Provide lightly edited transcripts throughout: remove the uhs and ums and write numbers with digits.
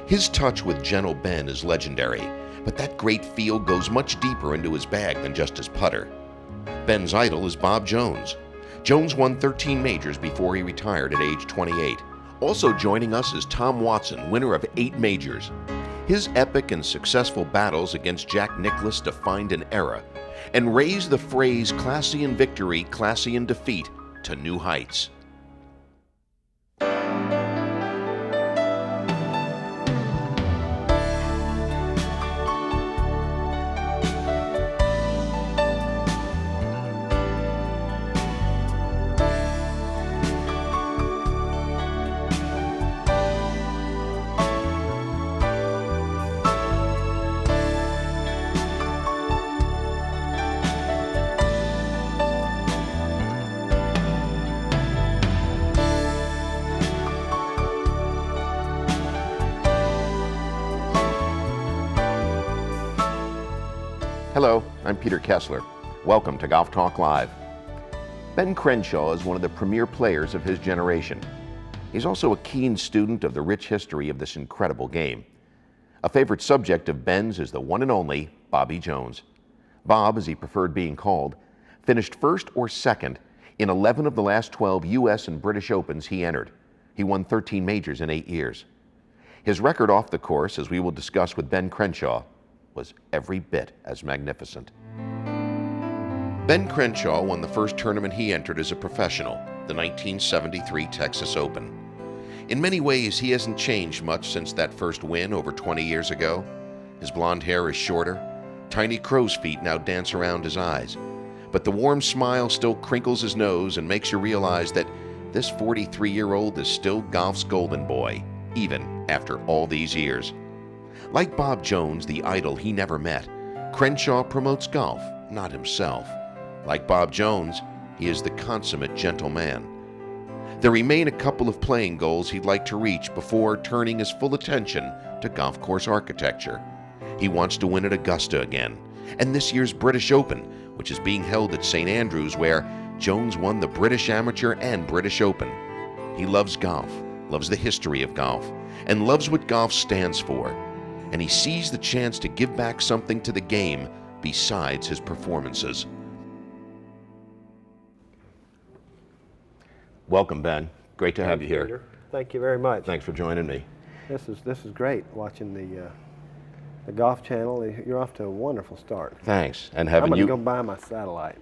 His touch with Gentle Ben is legendary, but that great feel goes much deeper into his bag than just his putter. Ben's idol is Bob Jones. Jones won 13 majors before he retired at age 28. Also joining us is Tom Watson, winner of 8 majors. His epic and successful battles against Jack Nicklaus defined an era and raised the phrase classy in victory, classy in defeat to new heights. Hello, I'm Peter Kessler. Welcome to Golf Talk Live. Ben Crenshaw is one of the premier players of his generation. He's also a keen student of the rich history of this incredible game. A favorite subject of Ben's is the one and only Bobby Jones. Bob, as he preferred being called, finished first or second in 11 of the last 12 U.S. and British Opens he entered. He won 13 majors in 8 years. His record off the course, as we will discuss with Ben Crenshaw, was every bit as magnificent. Ben Crenshaw won the first tournament he entered as a professional, the 1973 Texas Open. In many ways, he hasn't changed much since that first win over 20 years ago. His blonde hair is shorter, tiny crow's feet now dance around his eyes, but the warm smile still crinkles his nose and makes you realize that this 43-year-old is still golf's golden boy, even after all these years. Like Bob Jones, the idol he never met, Crenshaw promotes golf, not himself. Like Bob Jones, he is the consummate gentleman. There remain a couple of playing goals he'd like to reach before turning his full attention to golf course architecture. He wants to win at Augusta again, and this year's British Open, which is being held at St. Andrews, where Jones won the British Amateur and British Open. He loves golf, loves the history of golf, and loves what golf stands for. And he sees the chance to give back something to the game besides his performances. Welcome, Ben. Great to have you here. Peter. Thank you very much. Thanks for joining me. This is great, watching the Golf Channel. You're off to a wonderful start. Thanks. And I'm going to go buy my satellite.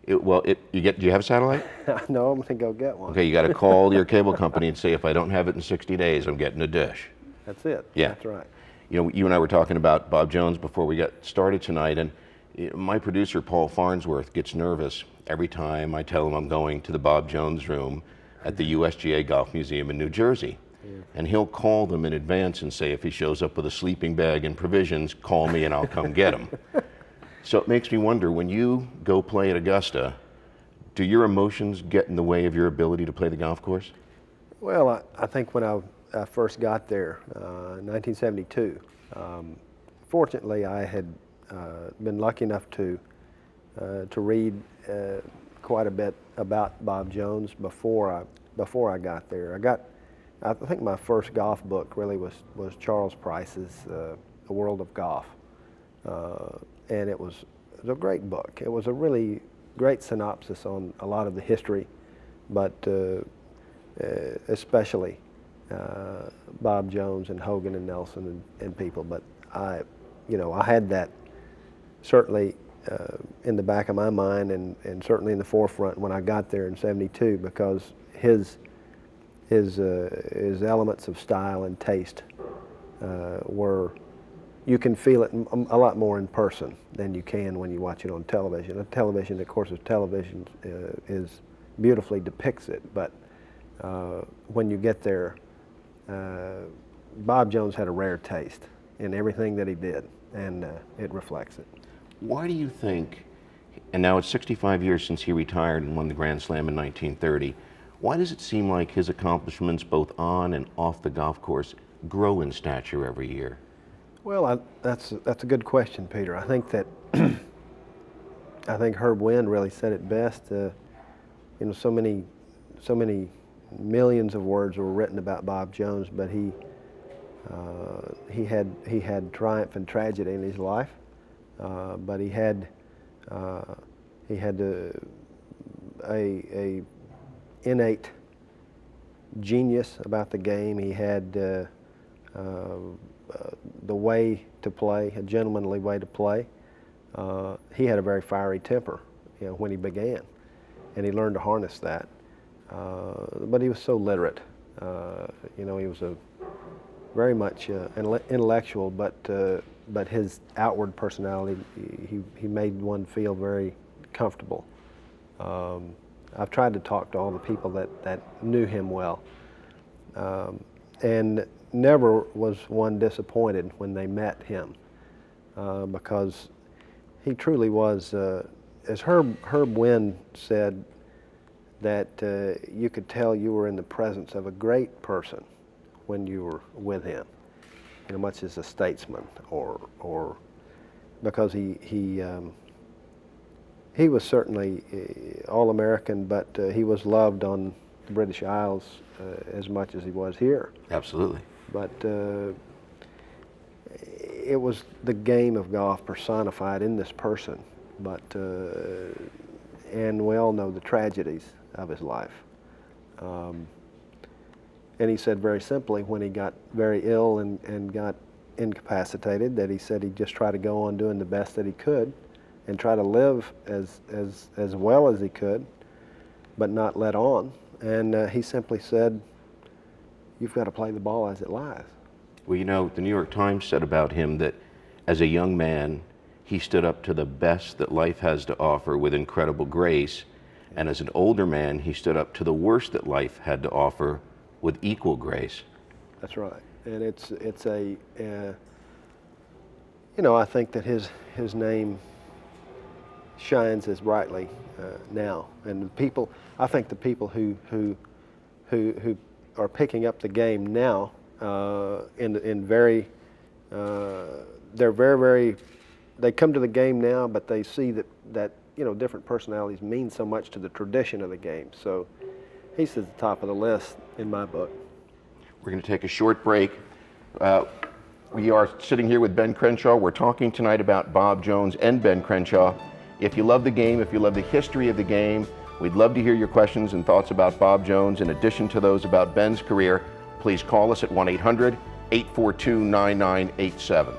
Do you have a satellite? No, I'm going to go get one. Okay, you got to call your cable company and say, if I don't have it in 60 days, I'm getting a dish. That's it. Yeah. That's right. You know, you and I were talking about Bob Jones before we got started tonight, and my producer, Paul Farnsworth, gets nervous every time I tell him I'm going to the Bob Jones room at the USGA Golf Museum in New Jersey. Yeah. And he'll call them in advance and say, if he shows up with a sleeping bag and provisions, call me and I'll come get him. So it makes me wonder, when you go play at Augusta, do your emotions get in the way of your ability to play the golf course? Well, I think when I first got there, in 1972. Fortunately, I had been lucky enough to read quite a bit about Bob Jones before I got there. I think my first golf book really was Charles Price's The World of Golf, and it was a great book. It was a really great synopsis on a lot of the history, but especially Bob Jones and Hogan and Nelson and people. But I had that certainly in the back of my mind and certainly in the forefront when I got there in '72, because his elements of style and taste were, you can feel it a lot more in person than you can when you watch it on television. And television, of course, is beautifully depicts it, but when you get there, Bob Jones had a rare taste in everything that he did, and it reflects it. Why do you think, and now it's 65 years since he retired and won the Grand Slam in 1930, why does it seem like his accomplishments both on and off the golf course grow in stature every year? Well, that's a good question, Peter. I think that I think Herb Wynn really said it best. So many millions of words were written about Bob Jones, but he He had triumph and tragedy in his life, but he had a innate genius about the game. He had the way to play, a gentlemanly way to play. He had a very fiery temper, when he began, and he learned to harness that. But he was so literate. He was a very much intellectual, but his outward personality, he made one feel very comfortable. I've tried to talk to all the people that knew him well, and never was one disappointed when they met him, because he truly was, as Herb Wynn said, that you could tell you were in the presence of a great person when you were with him, much as a statesman, or because he was certainly all-American, but he was loved on the British Isles as much as he was here. Absolutely. But it was the game of golf personified in this person, but and we all know the tragedies of his life. And he said very simply, when he got very ill and got incapacitated, that he said he'd just try to go on doing the best that he could and try to live as well as he could, but not let on. And he simply said, you've got to play the ball as it lies. Well, the New York Times said about him that as a young man, he stood up to the best that life has to offer with incredible grace, and as an older man, he stood up to the worst that life had to offer with equal grace. That's right. And it's a, I think that his name shines as brightly now. And I think the people who are picking up the game now, they're very, they come to the game now, but they see that different personalities mean so much to the tradition of the game. So he's at the top of the list in my book. We're going to take a short break. We are sitting here with Ben Crenshaw. We're talking tonight about Bob Jones and Ben Crenshaw. If you love the game, if you love the history of the game, we'd love to hear your questions and thoughts about Bob Jones. In addition to those about Ben's career, please call us at 1-800-842-9987.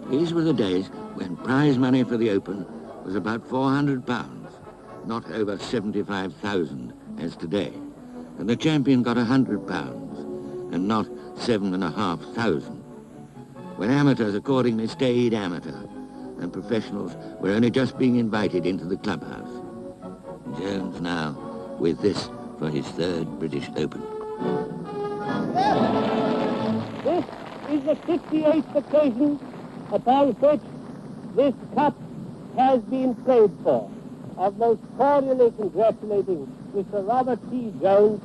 These were the days when prize money for the Open was about £400, not over 75,000 as today. And the champion got £100 and not 7,500. When amateurs accordingly stayed amateur and professionals were only just being invited into the clubhouse. Jones now with this for his third British Open. This is the 58th occasion upon which this cup has been played for. I'm most cordially congratulating Mr. Robert T. Jones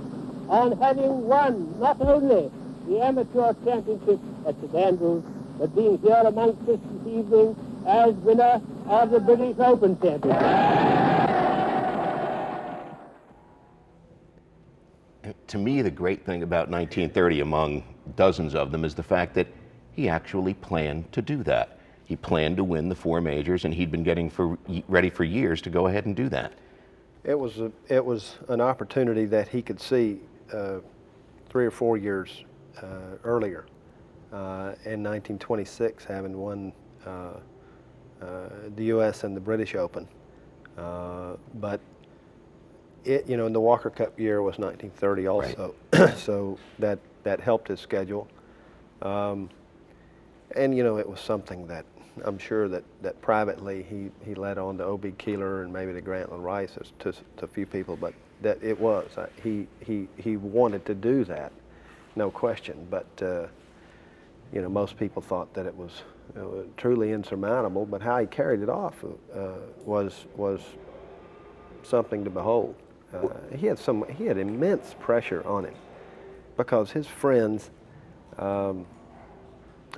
on having won not only the amateur championship at St Andrews, but being here amongst us this evening as winner of the British Open Championship. To me, the great thing about 1930, among dozens of them, is the fact that he actually planned to do that. He planned to win the 4 majors, and he'd been getting ready for years to go ahead and do that. It was an opportunity that he could see 3 or 4 years earlier, in 1926, having won the U.S. and the British Open. But the Walker Cup year was 1930 also, right. So that helped his schedule. And it was something that I'm sure that privately he led on to O.B. Keeler and maybe to Grantland Rice to a few people, but that it was. He wanted to do that, no question. But most people thought that it was truly insurmountable. But how he carried it off was something to behold. He had immense pressure on him because his friends, who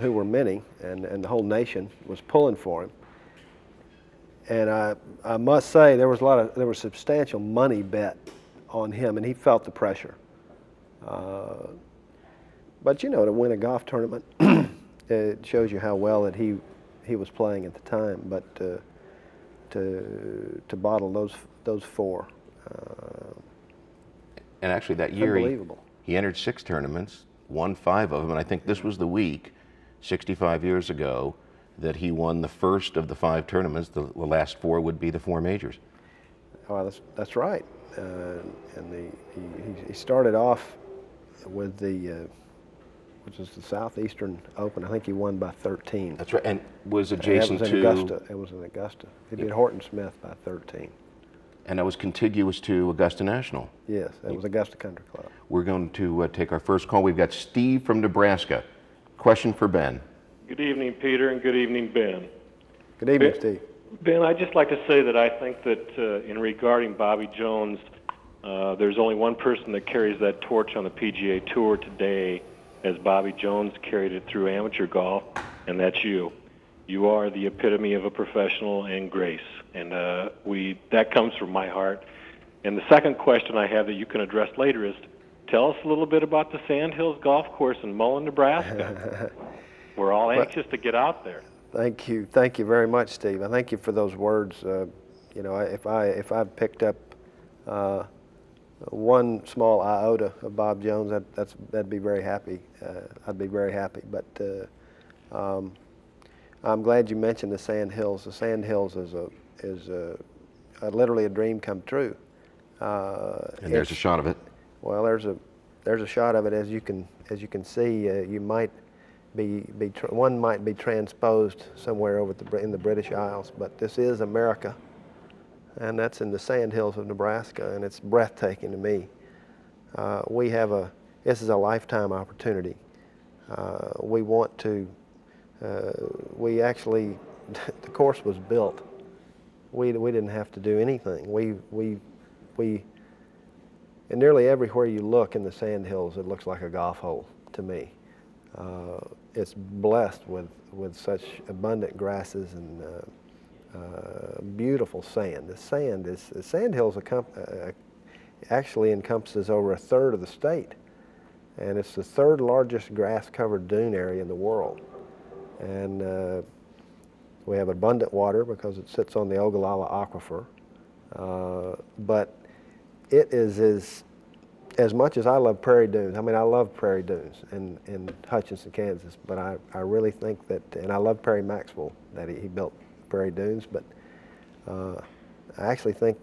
were many, and the whole nation was pulling for him. And I must say there was substantial money bet on him, and he felt the pressure. But you know, to win a golf tournament, it shows you how well that he was playing at the time. But to bottle those four. And actually that year he entered 6 tournaments, won 5 of them, and I think this was the week, 65 years ago, that he won the first of the 5 tournaments. The last 4 would be the 4 majors. Oh, that's right. And he started off with which is the Southeastern Open. I think he won by 13. That's right, and was adjacent to Augusta. It was in Augusta. He beat Horton Smith by 13. And that was contiguous to Augusta National. Yes, that was Augusta Country Club. We're going to take our first call. We've got Steve from Nebraska. Question for Ben. Good evening, Peter, and good evening, Ben. Good evening, Steve. Ben, I'd just like to say that I think that in regarding Bobby Jones, there's only one person that carries that torch on the PGA Tour today as Bobby Jones carried it through amateur golf, and that's you. You are the epitome of a professional and grace, and that comes from my heart. And the second question I have that you can address later is, tell us a little bit about the Sandhills Golf Course in Mullen, Nebraska. We're all anxious to get out there. Thank you very much, Steve. I thank you for those words. You know, if I've picked up one small iota of Bob Jones, that'd be very happy. I'd be very happy. But I'm glad you mentioned the Sandhills. The Sandhills is literally a dream come true. And there's a shot of it. Well, there's a shot of it. As you can see, one might be transposed somewhere over in the British Isles, but this is America, and that's in the Sandhills of Nebraska, and it's breathtaking to me. This is a lifetime opportunity. We want to. We actually, the course was built. We didn't have to do anything. And nearly everywhere you look in the Sandhills, it looks like a golf hole to me. It's blessed with such abundant grasses and beautiful sand. The Sandhills actually encompasses over a third of the state, and it's the 3rd largest grass-covered dune area in the world. And we have abundant water because it sits on the Ogallala Aquifer. But it is as much as I love prairie dunes. I mean, I love prairie dunes in Hutchinson, Kansas, but I really think that, and I love Perry Maxwell, that he built prairie dunes, but I actually think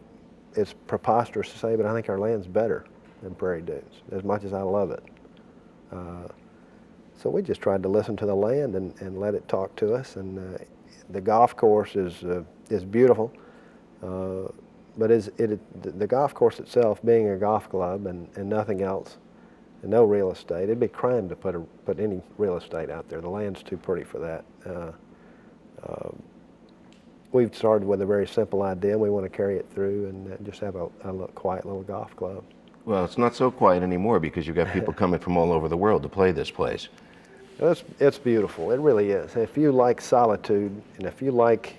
it's preposterous to say, but I think our land's better than prairie dunes, as much as I love it. So we just tried to listen to the land and let it talk to us, and the golf course is beautiful. But the golf course itself, being a golf club and nothing else, and no real estate, it'd be crime to put any real estate out there. The land's too pretty for that. We've started with a very simple idea, and we want to carry it through and just have a quiet little golf club. Well, it's not so quiet anymore because you've got people coming from all over the world to play this place. It's beautiful. It really is. If you like solitude, and if you like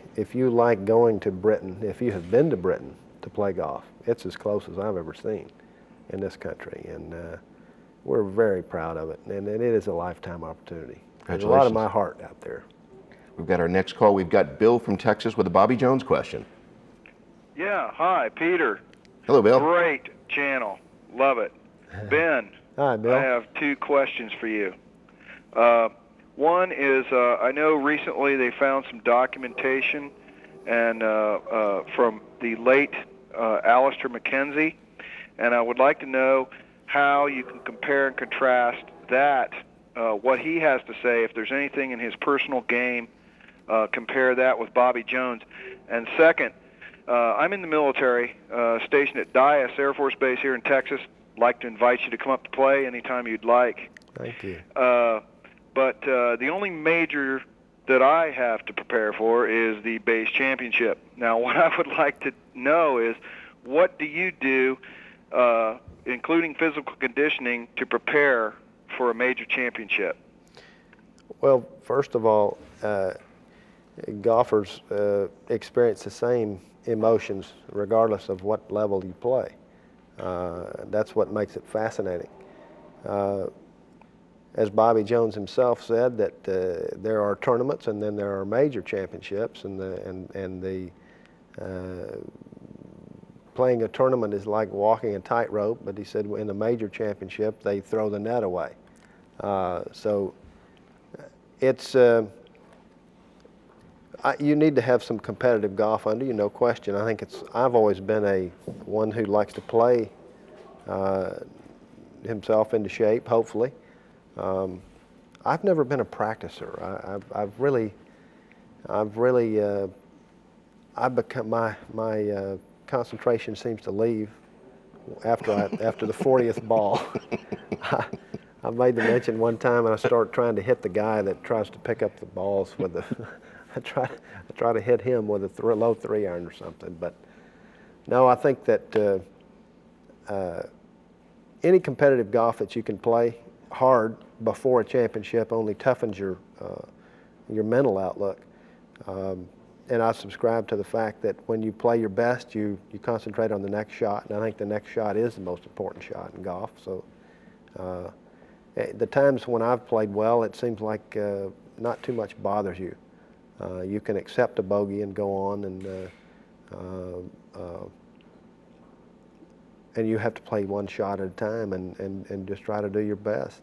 going to Britain, if you have been to Britain to play golf, it's as close as I've ever seen in this country, and we're very proud of it. And it is a lifetime opportunity. There's a lot of my heart out there. We've got our next call. We've got Bill from Texas with a Bobby Jones question. Yeah, hi, Peter. Hello, Bill. Great channel. Love it. Ben, Hi, Bill. I have 2 questions for you. One is, I know recently they found some documentation and from the late Alistair McKenzie, and I would like to know how you can compare and contrast that, what he has to say, if there's anything in his personal game, compare that with Bobby Jones. And second, I'm in the military, stationed at Dyess Air Force Base here in Texas. Like to invite you to come up to play anytime you'd like. Thank you. But the only major that I have to prepare for is the base championship. Now, what I would like to know is, what do you do including physical conditioning, to prepare for a major championship? Well, first of all, golfers experience the same emotions regardless of what level you play. That's what makes it fascinating. As Bobby Jones himself said, that there are tournaments and then there are major championships, and playing a tournament is like walking a tightrope, but he said in a major championship they throw the net away. So it's you need to have some competitive golf under you, no question. I think I've always been one who likes to play himself into shape, hopefully. I've never been a practicer. I've become my concentration seems to leave after the 40th ball. I made the mention one time, and I start trying to hit the guy that tries to pick up the balls with the. I try to hit him with a low 3-iron or something. But no, I think that any competitive golf that you can play hard before a championship only toughens your mental outlook. And I subscribe to the fact that when you play your best, you concentrate on the next shot, and I think the next shot is the most important shot in golf. So the times when I've played well, it seems like not too much bothers you. You can accept a bogey and go on, and you have to play one shot at a time and just try to do your best.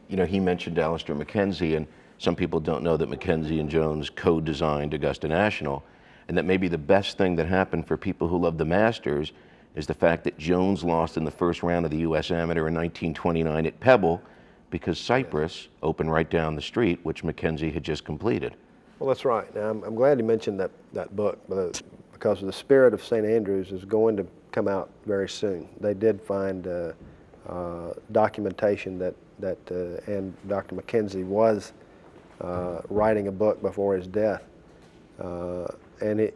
You know, he mentioned Alister MacKenzie, and some people don't know that MacKenzie and Jones co-designed Augusta National, and that maybe the best thing that happened for people who love the Masters is the fact that Jones lost in the first round of the U.S. Amateur in 1929 at Pebble because Cypress opened right down the street, which MacKenzie had just completed. Well, that's right. Now, I'm glad you mentioned that book because the Spirit of St. Andrews is going to come out very soon. They did find documentation that and Dr. MacKenzie was writing a book before his death, and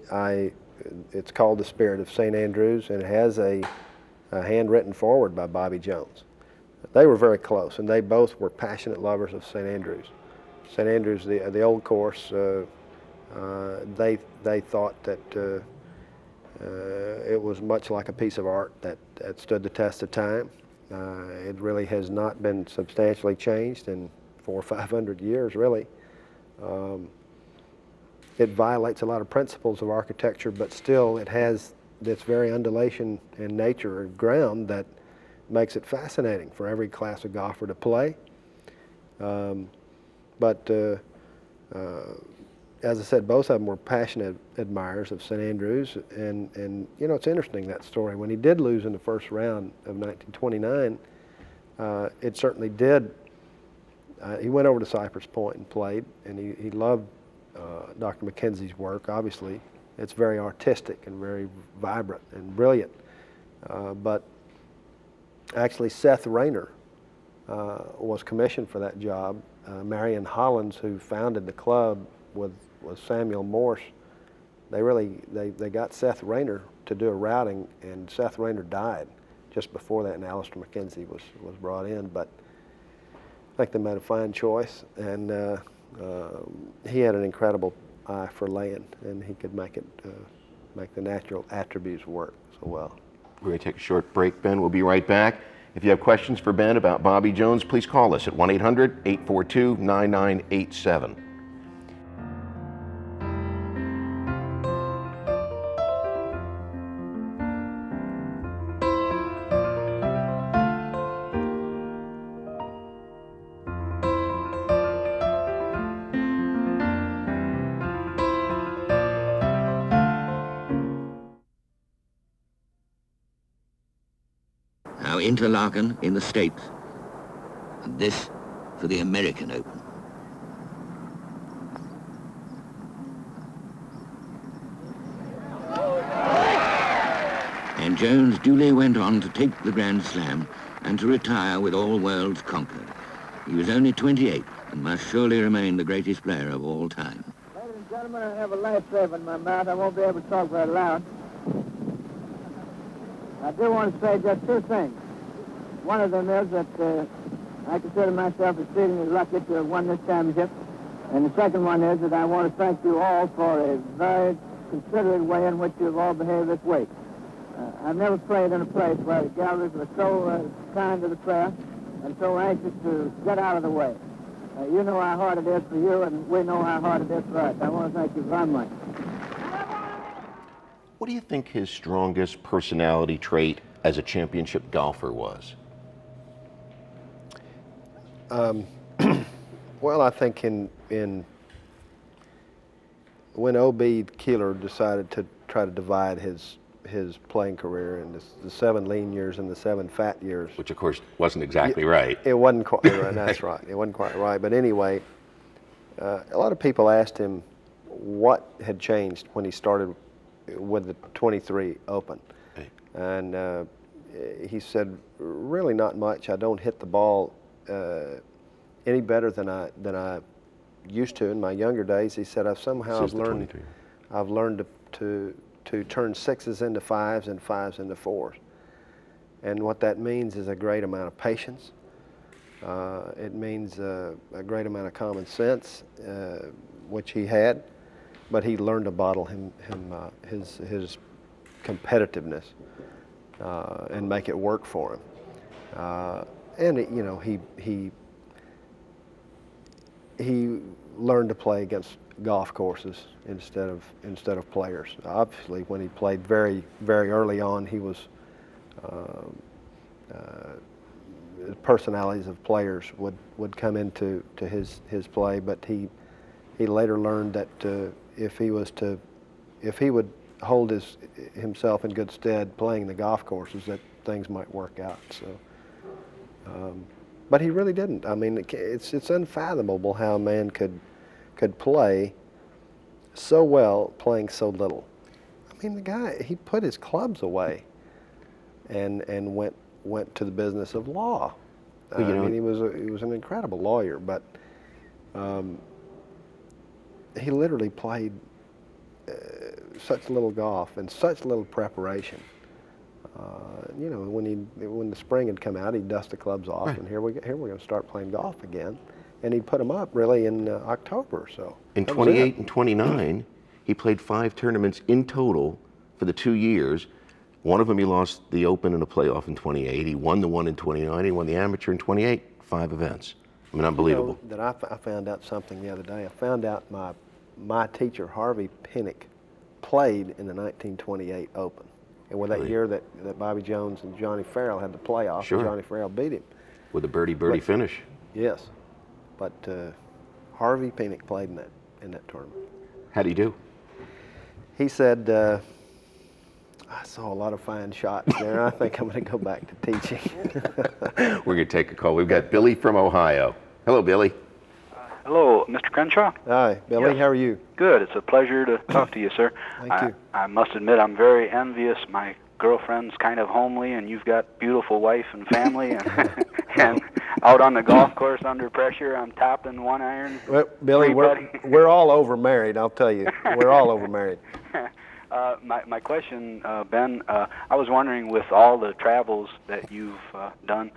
it's called The Spirit of St. Andrews, and it has a handwritten foreword by Bobby Jones. They were very close, and they both were passionate lovers of St. Andrews. St. Andrews, the old course, they thought that it was much like a piece of art that stood the test of time. It really has not been substantially changed in 400 or 500 years, really. It violates a lot of principles of architecture, but still it has this very undulation in nature and ground that makes it fascinating for every class of golfer to play. But as I said, both of them were passionate admirers of St. Andrews, and you know, it's interesting, that story. When he did lose in the first round of 1929, it certainly did. He went over to Cypress Point and played, and he loved Dr. MacKenzie's work. Obviously, it's very artistic and very vibrant and brilliant. But actually, Seth Rayner was commissioned for that job. Marion Hollins, who founded the club with Samuel Morse, they got Seth Rayner to do a routing, and Seth Rayner died just before that, and Alister MacKenzie was brought in. But I think they made a fine choice, and he had an incredible eye for land, and he could make the natural attributes work so well. We're going to take a short break, Ben. We'll be right back. If you have questions for Ben about Bobby Jones, please call us at 1-800-842-9987. Now Interlaken in the States, and this for the American Open. And Jones duly went on to take the Grand Slam and to retire with all worlds conquered. He was only 28 and must surely remain the greatest player of all time. Ladies and gentlemen, I have a lifesaver in my mouth. I won't be able to talk very loud. I do want to say just two things. One of them is that I consider myself exceedingly lucky to have won this championship. And the second one is that I want to thank you all for a very considerate way in which you have all behaved this week. I've never played in a place where the galleries were so kind to the player and so anxious to get out of the way. You know how hard it is for you, and we know how hard it is for us. I want to thank you very much. What do you think his strongest personality trait as a championship golfer was? Well, I think when O.B. Keeler decided to try to divide his playing career into the 7 lean years and the 7 fat years. Which, of course, wasn't exactly right. It wasn't quite right, that's right. It wasn't quite right. But anyway, a lot of people asked him what had changed when he started with the 23 Open. Right. And he said, really not much. I don't hit the ball any better than I used to in my younger days. He said, I've learned to turn 6s into 5s and 5s into 4s. And what that means is a great amount of patience. It means a great amount of common sense, which he had, but he learned to bottle his competitiveness and make it work for him. And you know, he learned to play against golf courses instead of players. Obviously, when he played very, very early on, he was personalities of players would come into his play, but he later learned that if he would hold himself in good stead playing the golf courses, that things might work out. So, but he really didn't. I mean, it's unfathomable how a man could play so well playing so little. I mean, the guy, he put his clubs away and went to the business of law. Well, I mean, he was an incredible lawyer, but he literally played such little golf and such little preparation. You know, when the spring had come out, he'd dust the clubs off, right. And here we're going to start playing golf again. And he'd put them up really in October. So in 28 and 29, he played 5 tournaments in total for the 2 years. One of them he lost the Open in a playoff in 28. He won the one in 29. He won the Amateur in 28. 5 events. I mean, unbelievable. You know, that I found out something the other day. I found out my teacher Harvey Pinnock played in the 1928 Open. And with that year that Bobby Jones and Johnny Farrell had the playoff, sure. And Johnny Farrell beat him. With a birdie finish. Yes. But Harvey Pinnock played in that tournament. How'd he do? He said, I saw a lot of fine shots there. I think I'm going to go back to teaching. We're going to take a call. We've got Billy from Ohio. Hello, Billy. Hello, Mr. Crenshaw. Hi, Billy. Yes. How are you? Good. It's a pleasure to talk to you, sir. Thank you. I must admit I'm very envious. My girlfriend's kind of homely, and you've got beautiful wife and family, and out on the golf course under pressure, I'm topping 1 iron. Well, Billy, we're all over married. I'll tell you, we're all over married. My question, Ben, I was wondering, with all the travels that you've done,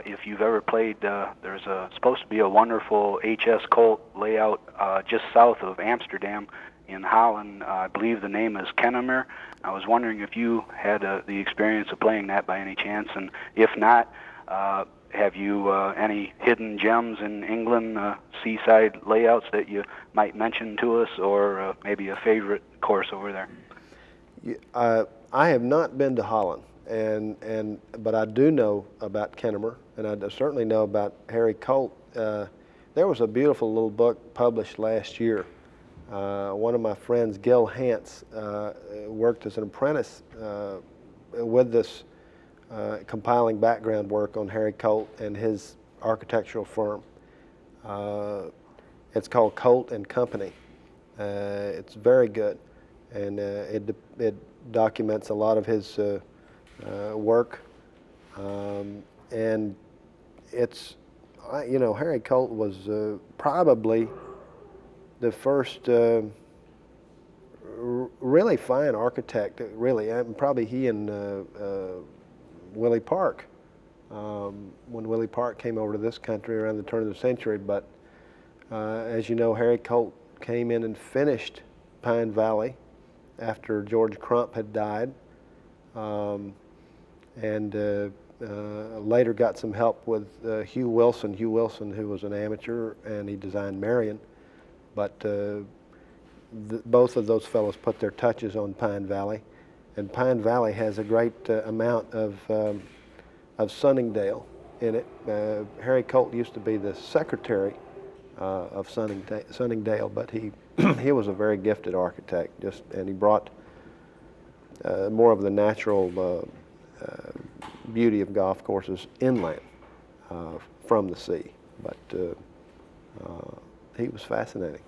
if you've ever played, there's supposed to be a wonderful HS Colt layout just south of Amsterdam in Holland. I believe the name is Kennemer. I was wondering if you had the experience of playing that by any chance, and if not, have you any hidden gems in England, seaside layouts that you might mention to us, or maybe a favorite course over there? I have not been to Holland, but I do know about Kennemer, and I certainly know about Harry Colt. There was a beautiful little book published last year. One of my friends, Gil Hance, worked as an apprentice with this, compiling background work on Harry Colt and his architectural firm. It's called Colt and Company. It's very good, and it documents a lot of his work, and it's, you know, Harry Colt was probably the first really fine architect, really. And probably he and Willie Park, when Willie Park came over to this country around the turn of the century. But as you know, Harry Colt came in and finished Pine Valley after George Crump had died, and later got some help with Hugh Wilson, who was an amateur, and he designed Marion. But both of those fellows put their touches on Pine Valley, and Pine Valley has a great amount of Sunningdale in it. Harry Colt used to be the secretary of Sunningdale, but he he was a very gifted architect, and he brought more of the natural beauty of golf courses inland from the sea. But he was fascinating.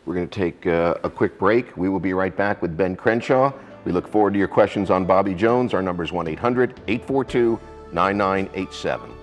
We're going to take a quick break. We will be right back with Ben Crenshaw. We look forward to your questions on Bobby Jones. Our number is 1-800-842-9987.